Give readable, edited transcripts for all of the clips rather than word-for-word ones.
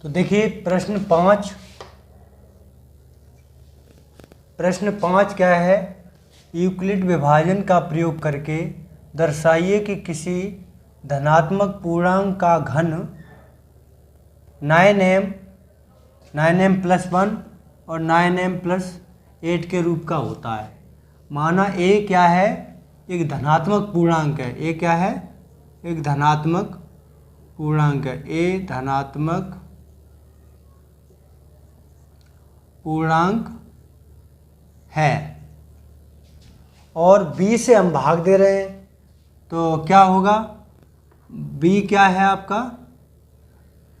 तो देखिए प्रश्न पाँच क्या है, यूक्लिड विभाजन का प्रयोग करके दर्शाइए कि किसी धनात्मक पूर्णांक का घन 9m + 1 और 9m + 8 के रूप का होता है। माना a क्या है, एक धनात्मक पूर्णांक है। a क्या है, एक धनात्मक पूर्णांक है। a धनात्मक पूर्णांक है और b से हम भाग दे रहे हैं, तो क्या होगा, b क्या है आपका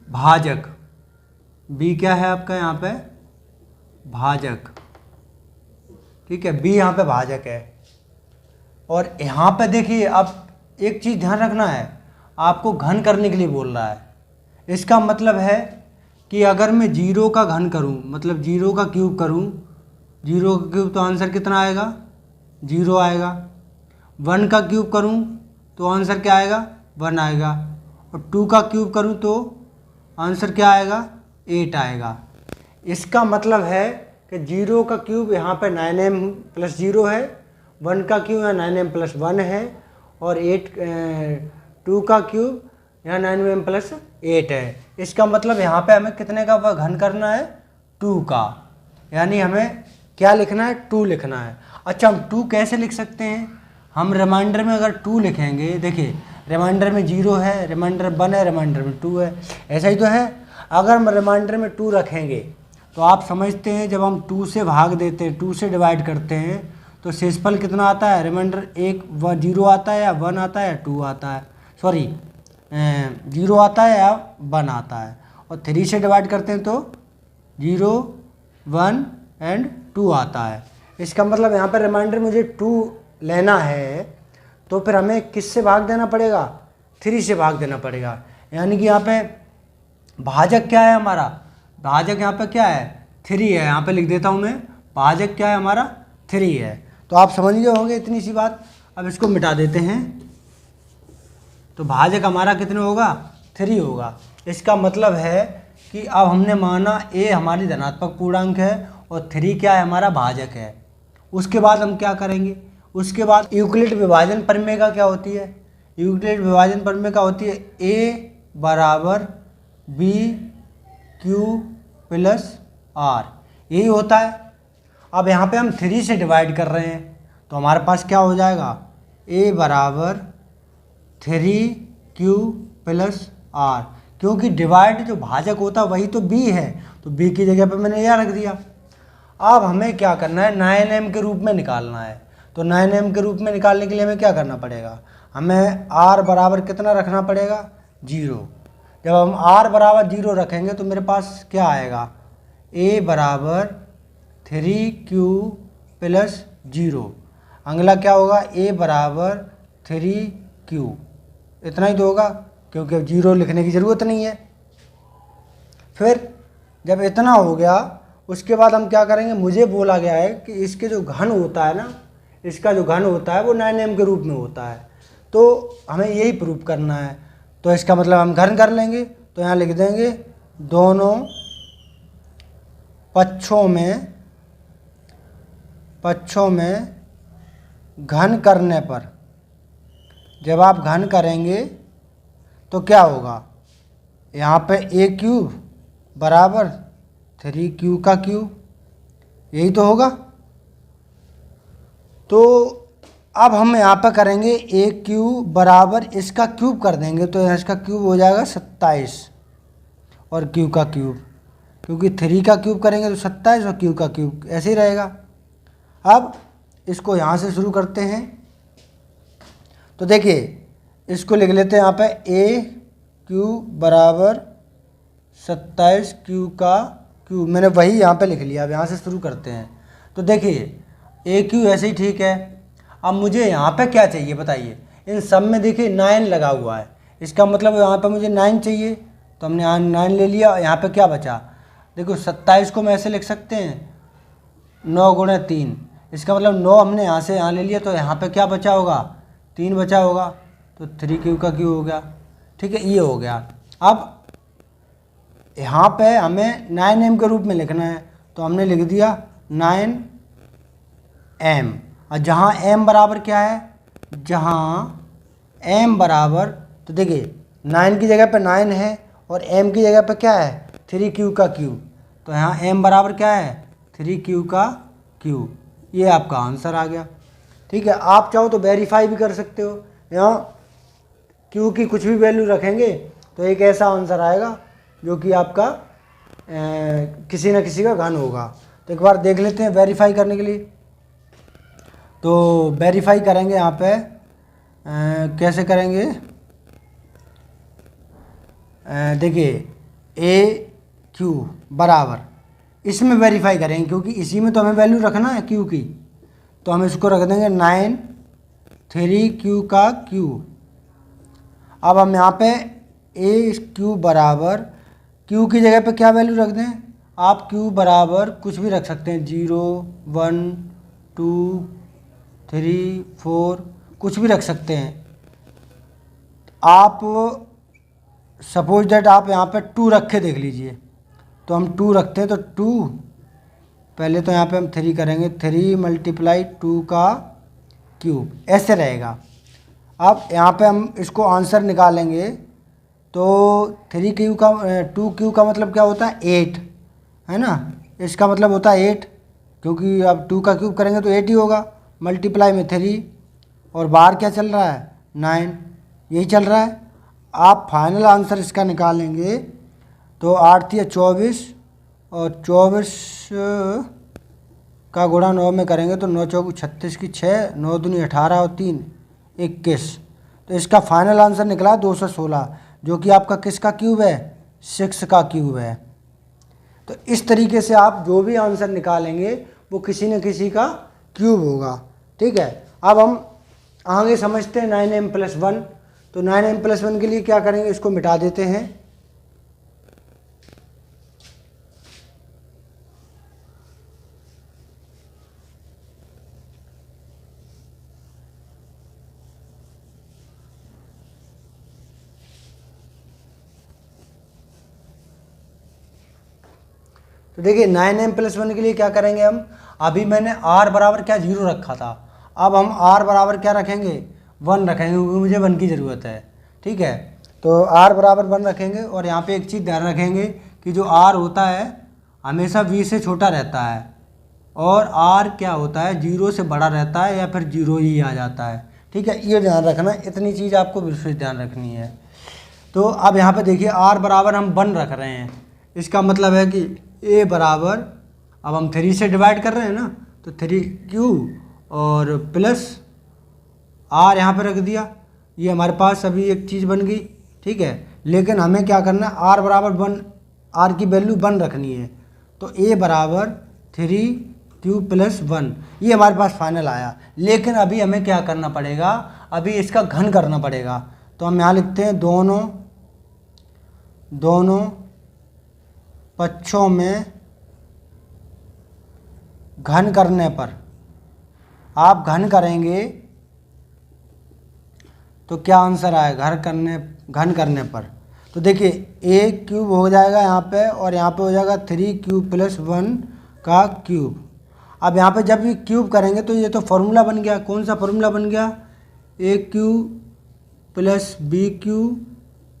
भाजक। b क्या है आपका यहाँ पे भाजक, ठीक है, b यहाँ पे भाजक है। और यहाँ पे देखिए, अब एक चीज़ ध्यान रखना है, आपको घन करने के लिए बोल रहा है। इसका मतलब है कि अगर मैं 0 का घन करूँ, मतलब 0 का क्यूब करूँ, 0 का क्यूब तो आंसर कितना आएगा, 0 आएगा। 1 का क्यूब करूँ तो आंसर क्या आएगा, 1 आएगा। और 2 का क्यूब करूँ तो आंसर क्या आएगा, 8 आएगा। इसका मतलब है कि 0 का क्यूब यहाँ पे 9m + 0 है, 1 का क्यूब यहाँ 9m + 1 है, और 2 का क्यूब यहाँ 9m + 8 है। इसका मतलब यहाँ पे हमें कितने का घन करना है, 2 का, यानी हमें क्या लिखना है, 2 लिखना है। अच्छा, हम 2 कैसे लिख सकते हैं, हम रिमाइंडर में अगर 2 लिखेंगे, देखिए रिमाइंडर में 0 है, रिमाइंडर 1 है, रिमाइंडर में 2 है, ऐसा ही तो है। अगर हम रिमाइंडर में 2 रखेंगे तो आप समझते हैं जब हम 2 से भाग देते हैं, 2 से डिवाइड करते हैं, तो शेषफल कितना आता है, रिमाइंडर 0 आता है या 1 आता है या 2 आता है, सॉरी 0 आता है या 1 आता है। और 3 से डिवाइड करते हैं तो 0, 1 एंड 2 आता है। इसका मतलब यहाँ पर रिमाइंडर मुझे 2 लेना है, तो फिर हमें किस से भाग देना पड़ेगा, 3 से भाग देना पड़ेगा। यानी कि यहाँ पे भाजक क्या है हमारा, भाजक यहाँ पे क्या है, 3 है। यहाँ पे लिख देता हूँ मैं, भाजक क्या है हमारा, 3 है। तो आप समझ गए होंगे इतनी सी बात। अब इसको मिटा देते हैं, तो भाजक हमारा कितने होगा, 3 होगा। इसका मतलब है कि अब हमने माना a हमारी धनात्मक पूर्णांक है और 3 क्या है, हमारा भाजक है। उसके बाद हम क्या करेंगे, उसके बाद यूक्लिड विभाजन प्रमेय का क्या होती है, यूक्लिड विभाजन प्रमेय का होती है a = b/q + r, यही होता है। अब यहाँ पे हम 3 से डिवाइड कर रहे हैं, तो हमारे पास क्या हो जाएगा, a = 3q + r, क्योंकि डिवाइड जो भाजक होता है वही तो b है, तो b की जगह पे मैंने यह रख दिया। अब हमें क्या करना है, 9m के रूप में निकालना है। तो 9m के रूप में निकालने के लिए हमें क्या करना पड़ेगा, हमें r बराबर कितना रखना पड़ेगा, 0। जब हम r बराबर 0 रखेंगे तो मेरे पास क्या आएगा, a = 3q + 0। अगला क्या होगा, a = 3q, इतना ही तो होगा, क्योंकि अब 0 लिखने की ज़रूरत नहीं है। फिर जब इतना हो गया, उसके बाद हम क्या करेंगे, मुझे बोला गया है कि इसके जो घन होता है ना, इसका जो घन होता है वो 9m के रूप में होता है, तो हमें यही प्रूफ करना है। तो इसका मतलब हम घन कर लेंगे, तो यहाँ लिख देंगे दोनों पक्षों में घन करने पर, जब आप घन करेंगे तो क्या होगा, यहाँ पे a³ = 3q का क्यूब, यही तो होगा। तो अब हम यहाँ पे करेंगे a³ = इसका क्यूब कर देंगे, तो इसका क्यूब हो जाएगा 27 और q का क्यूब, क्योंकि 3 का क्यूब करेंगे तो 27 और q का क्यूब ऐसे ही रहेगा। अब इसको यहाँ से शुरू करते हैं, तो देखिए इसको लिख लेते हैं यहाँ पे a³ = 27q का क्यूब, मैंने वही यहाँ पे लिख लिया। अब यहाँ से शुरू करते हैं, तो देखिए a³ ऐसे ही ठीक है। अब मुझे यहाँ पे क्या चाहिए बताइए, इन सब में देखिए 9 लगा हुआ है, इसका मतलब यहाँ पे मुझे 9 चाहिए, तो हमने यहाँ 9 ले लिया। यहाँ पे क्या बचा, देखो 27 को हम ऐसे लिख सकते हैं 9 × 3, इसका मतलब 9 हमने यहाँ से यहाँ ले लिया, तो यहाँ पे क्या बचा होगा, 3 बचा होगा, तो 3q का क्यूब हो गया। ठीक है, ये हो गया। अब यहाँ पे हमें 9m के रूप में लिखना है, तो हमने लिख दिया 9m। और जहाँ m बराबर क्या है, जहाँ m बराबर, तो देखिए 9 की जगह पे 9 है और m की जगह पे क्या है 3q का q, तो यहाँ m बराबर क्या है 3q का q। ये आपका आंसर आ गया। ठीक है, आप चाहो तो वेरीफाई भी कर सकते हो, यहाँ q की कुछ भी वैल्यू रखेंगे तो एक ऐसा आंसर आएगा जो कि आपका किसी न किसी का घन होगा। तो एक बार देख लेते हैं वेरीफाई करने के लिए। तो वेरीफाई करेंगे यहाँ पे कैसे करेंगे, देखिए ए क्यू बराबर, इसमें वेरीफाई करेंगे क्योंकि इसी में तो हमें वैल्यू रखना है क्यू की, तो हम इसको रख देंगे 9 3q का q। अब हम यहाँ पे ए क्यू बराबर, q की जगह पे क्या वैल्यू रख दें, आप q बराबर कुछ भी रख सकते हैं, 0 1 2 3 4 कुछ भी रख सकते हैं। आप सपोज दैट आप यहाँ पे 2 रख के देख लीजिए, तो हम 2 रखते हैं तो 2, पहले तो यहाँ पे हम 3 करेंगे, 3 × 2 का क्यूब, ऐसे रहेगा। अब यहाँ पे हम इसको आंसर निकालेंगे तो 3q का 2q का मतलब क्या होता है 8 है ना, इसका मतलब होता है 8, क्योंकि अब 2 का क्यूब करेंगे तो 8 ही होगा, मल्टीप्लाई में 3 और बाहर क्या चल रहा है 9, यही चल रहा है। आप फाइनल आंसर इसका निकालेंगे तो 8 × 24 और 24 का गुणा 9 में करेंगे तो 9 × 4 = 36 की 6, 9 दूनी 18 और 3 21, तो इसका फाइनल आंसर निकला 216, जो कि आपका किसका क्यूब है 6 का क्यूब है। तो इस तरीके से आप जो भी आंसर निकालेंगे वो किसी न किसी का क्यूब होगा। ठीक है, अब हम आगे समझते हैं 9m+1। तो 9m+1 के लिए क्या करेंगे, इसको मिटा देते हैं। तो देखिए 9m+1 के लिए क्या करेंगे हम, अभी मैंने r बराबर क्या 0 रखा था, अब हम r बराबर क्या रखेंगे 1 रखेंगे, क्योंकि मुझे 1 की ज़रूरत है। ठीक है, तो r बराबर 1 रखेंगे और यहाँ पे एक चीज़ ध्यान रखेंगे कि जो r होता है हमेशा v से छोटा रहता है और r क्या होता है 0 से बड़ा रहता है या फिर 0 ही आ जाता है। ठीक है, ये ध्यान रखना, इतनी चीज़ आपको विशेष ध्यान रखनी है। तो अब यहाँ पे देखिए r बराबर हम 1 रख रहे हैं, इसका मतलब है कि a बराबर, अब हम 3 से डिवाइड कर रहे हैं ना, तो 3q और प्लस r यहाँ पे रख दिया, ये हमारे पास अभी एक चीज़ बन गई। ठीक है, लेकिन हमें क्या करना है, r बराबर 1, r की वैल्यू 1 रखनी है, तो a बराबर 3q + 1, ये हमारे पास फाइनल आया। लेकिन अभी हमें क्या करना पड़ेगा, अभी इसका घन करना पड़ेगा। तो हम यहाँ लिखते हैं दोनों पक्षों में घन करने पर, आप घन करेंगे तो क्या आंसर आएगा घन करने पर। तो देखिए a क्यूब हो जाएगा यहाँ पे और यहाँ पे हो जाएगा 3q + 1 का क्यूब। अब यहाँ पे जब भी क्यूब करेंगे तो ये तो फॉर्मूला बन गया, कौन सा फॉर्मूला बन गया, a³ + b³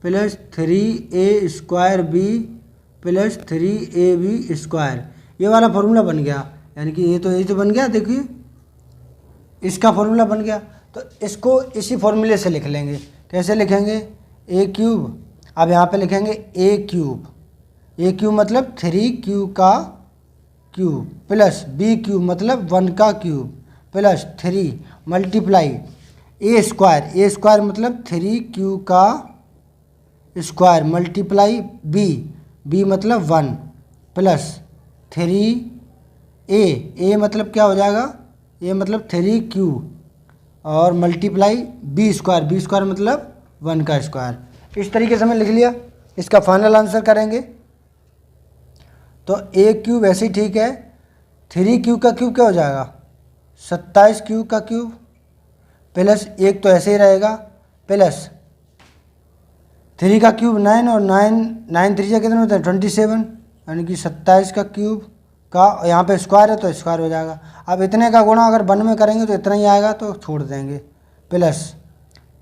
+ 3a² + 3ab², ये वाला फॉर्मूला बन गया। यानी कि ये तो बन गया, देखिए इसका फॉर्मूला बन गया। तो इसको इसी फॉर्मूले से लिख लेंगे। कैसे लिखेंगे, a³, अब यहाँ पे लिखेंगे a³ मतलब 3q का क्यूब प्लस b³ मतलब 1 का क्यूब प्लस 3 मल्टीप्लाई a² मतलब 3q का स्क्वायर मल्टीप्लाई b मतलब 1 प्लस 3a मतलब क्या हो जाएगा, a मतलब 3q और मल्टीप्लाई b² मतलब 1 का स्क्वायर। इस तरीके से हमने लिख लिया। इसका फाइनल आंसर करेंगे तो a³ ऐसे ही ठीक है, 3q का क्यूब क्या हो जाएगा 27q का क्यूब प्लस एक तो ऐसे ही रहेगा प्लस 3 का क्यूब 9 और 9 3 कितने होता है 27, यानी कि 27 का क्यूब का यहाँ पे स्क्वायर है तो स्क्वायर हो जाएगा। अब इतने का गुणा अगर 1 में करेंगे तो इतना ही आएगा, तो छोड़ देंगे। प्लस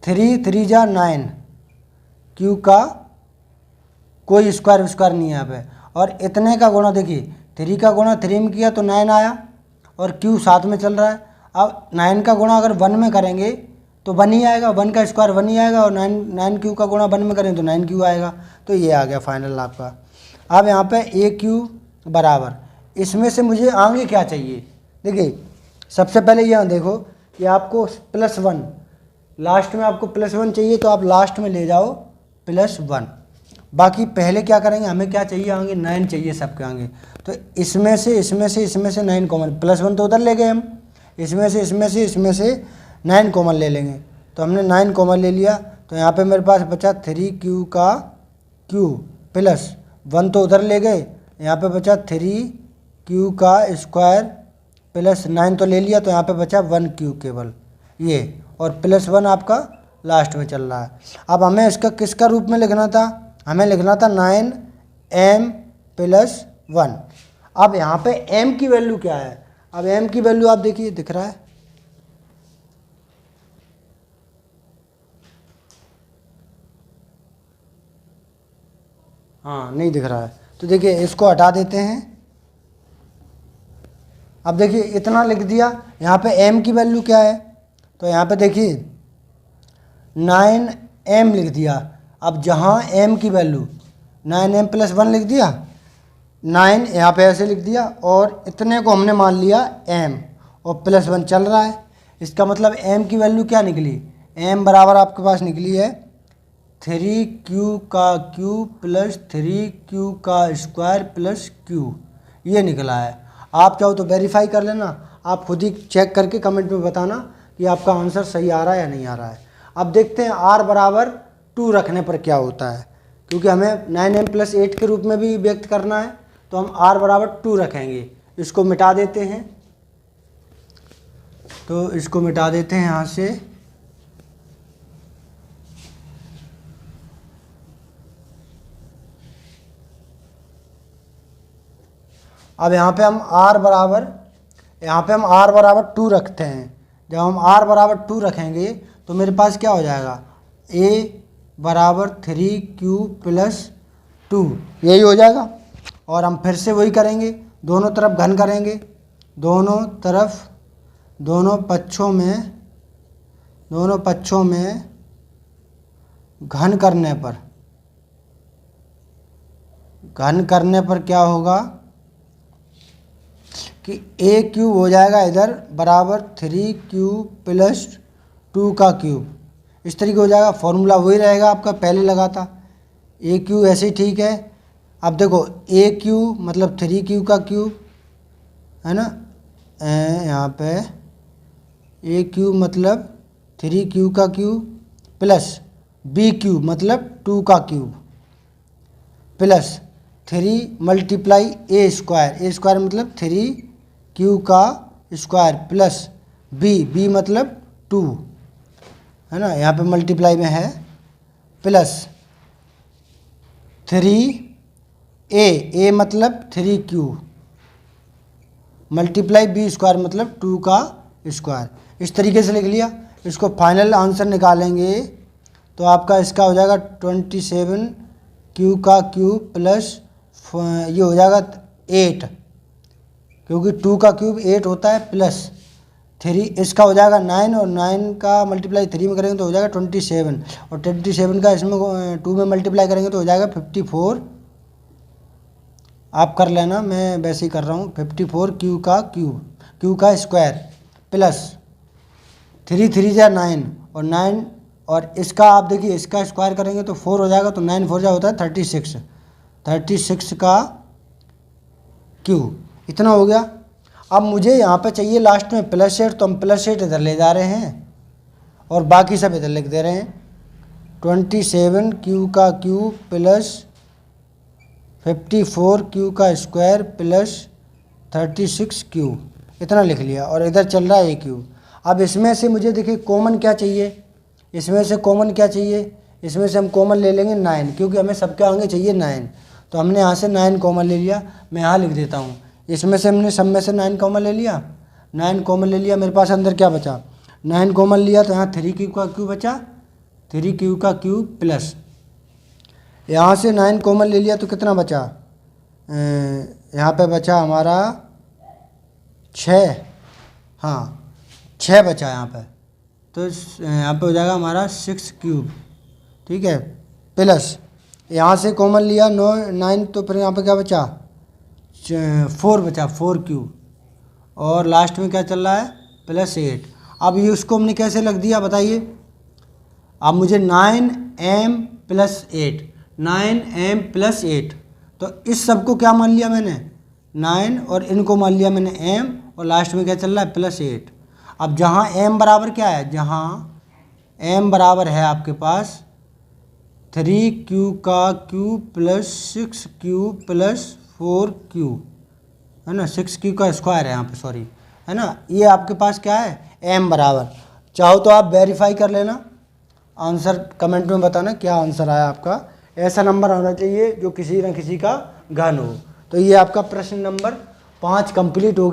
3 3 जा 9, क्यूब का कोई स्क्वायर नहीं है यहाँ पे। और इतने का गुणा देखिए 3 का गुणा 3 में किया तो 9 आया, और क्यू साथ में चल रहा है। अब 9 का गुणा अगर 1 में करेंगे तो 1 ही आएगा, 1 का स्क्वायर 1 ही आएगा, और 9 क्यू का गुणा 1 में करें तो 9 क्यू आएगा। तो ये आ गया फाइनल आपका। अब यहाँ पे ए क्यू बराबर, इसमें से मुझे आगे क्या चाहिए, देखिए सबसे पहले यहाँ देखो कि आपको +1, लास्ट में आपको +1 चाहिए तो आप लास्ट में ले जाओ +1। बाकी पहले क्या करेंगे, हमें क्या चाहिए आगे 9 चाहिए सबके आगे, तो इसमें से 9 कॉमन, +1 तो उधर ले गए हम, इसमें से 9 कॉमन ले लेंगे। तो हमने 9 कॉमन ले लिया, तो यहाँ पे मेरे पास बचा 3q का क्यूब प्लस 1 तो उधर ले गए, यहाँ पे बचा 3q का स्क्वायर प्लस 9 तो ले लिया, तो यहाँ पे बचा 1q केवल ये, और +1 आपका लास्ट में चल रहा है। अब हमें इसका किसका रूप में लिखना था, हमें लिखना था 9m + 1। अब यहाँ पे m की वैल्यू क्या है, अब m की वैल्यू आप देखिए दिख रहा है, हाँ नहीं दिख रहा है, तो देखिए इसको हटा देते हैं। अब देखिए इतना लिख दिया, यहाँ पे m की वैल्यू क्या है, तो यहाँ पे देखिए 9m लिख दिया। अब जहाँ m की वैल्यू 9m + 1 लिख दिया, 9 यहाँ पे ऐसे लिख दिया, और इतने को हमने मान लिया m, और +1 चल रहा है। इसका मतलब m की वैल्यू क्या निकली, m बराबर आपके पास निकली है 3q का क्यूब प्लस 3q का स्क्वायर प्लस q, ये निकला है। आप चाहो तो वेरीफाई कर लेना, आप खुद ही चेक करके कमेंट में बताना कि आपका आंसर सही आ रहा है या नहीं आ रहा है। अब देखते हैं r बराबर 2 रखने पर क्या होता है, क्योंकि हमें 9m + 8 के रूप में भी व्यक्त करना है, तो हम r बराबर 2 रखेंगे। इसको मिटा देते हैं, तो इसको मिटा देते हैं यहाँ से। अब यहाँ पे हम r बराबर 2 रखते हैं। जब हम r बराबर 2 रखेंगे तो मेरे पास क्या हो जाएगा, a बराबर 3q + 2, यही हो जाएगा। और हम फिर से वही करेंगे, दोनों तरफ घन करेंगे, दोनों पक्षों में घन करने पर क्या होगा कि a क्यूब हो जाएगा इधर बराबर 3q + 2 का क्यूब, इस तरीके हो जाएगा। फॉर्मूला वही रहेगा आपका पहले लगा था, a क्यूब ऐसे ही ठीक है। अब देखो a क्यूब मतलब 3q का क्यूब है ना, यहाँ पे a क्यूब मतलब 3q का क्यूब प्लस b क्यूब मतलब 2 का क्यूब प्लस 3 × a स्क्वायर मतलब 3q का स्क्वायर प्लस b मतलब 2 है ना, यहाँ पे मल्टीप्लाई में है, प्लस 3a मतलब 3q मल्टीप्लाई b स्क्वायर मतलब 2 का स्क्वायर, इस तरीके से लिख लिया। इसको फाइनल आंसर निकालेंगे तो आपका इसका हो जाएगा 27q का क्यूब प्लस ये हो जाएगा 8, क्योंकि 2 का क्यूब 8 होता है, प्लस 3 इसका हो जाएगा 9, और 9 का मल्टीप्लाई 3 में करेंगे तो हो जाएगा 27, और 27 का इसमें 2 में मल्टीप्लाई करेंगे तो हो जाएगा 54। आप कर लेना, मैं वैसे ही कर रहा हूँ। 54 क्यू का स्क्वायर प्लस 3 3 जा 9, और 9 और इसका आप देखिए इसका स्क्वायर करेंगे तो 4 हो जाएगा, तो 9 4 जा होता है 36 का क्यूब, इतना हो गया। अब मुझे यहाँ पे चाहिए लास्ट में +8, तो हम +8 इधर ले जा रहे हैं और बाकी सब इधर लिख दे रहे हैं। 27q का क्यूब प्लस 54q का स्क्वायर प्लस 36q, इतना लिख लिया, और इधर चल रहा है a क्यूब। अब इसमें से मुझे देखिए कॉमन क्या चाहिए, इसमें से हम कॉमन ले लेंगे 9, क्योंकि हमें सबके आगे चाहिए 9, तो हमने यहाँ से 9 कॉमन ले लिया। मैं यहाँ लिख देता हूँ, इसमें से हमने सब में से 9 कॉमन ले लिया, 9 कॉमन ले लिया। मेरे पास अंदर क्या बचा, 9 कॉमन लिया तो यहाँ 3 का क्यूब बचा, 3 का क्यूब प्लस यहाँ से 9 कॉमन ले लिया तो कितना बचा, यहाँ पे बचा हमारा 6, हाँ 6 बचा यहाँ पे, तो यहाँ पे हो जाएगा हमारा 6 क्यूब, ठीक है, प्लस यहाँ से कॉमन लिया 9, तो फिर यहाँ पे क्या बचा, 4 बचा, 4 क्यूब, और लास्ट में क्या चल रहा है, +8। अब ये उसको हमने कैसे लग दिया बताइए। अब मुझे 9m + 8, 9m + 8, तो इस सब को क्या मान लिया मैंने, 9, और इनको मान लिया मैंने m, और लास्ट में क्या चल रहा है, +8। अब जहाँ m बराबर क्या है, जहाँ m बराबर है आपके पास 3q का cube plus 6q plus 4q, है ना, 6q का स्क्वायर है यहाँ पे, सॉरी, है ना, ये आपके पास क्या है, m बराबर। चाहो तो आप वेरीफाई कर लेना, आंसर कमेंट में बताना क्या आंसर आया आपका। ऐसा नंबर होना चाहिए जो किसी न किसी का घन हो। तो ये आपका प्रश्न नंबर 5 कंप्लीट हो गया।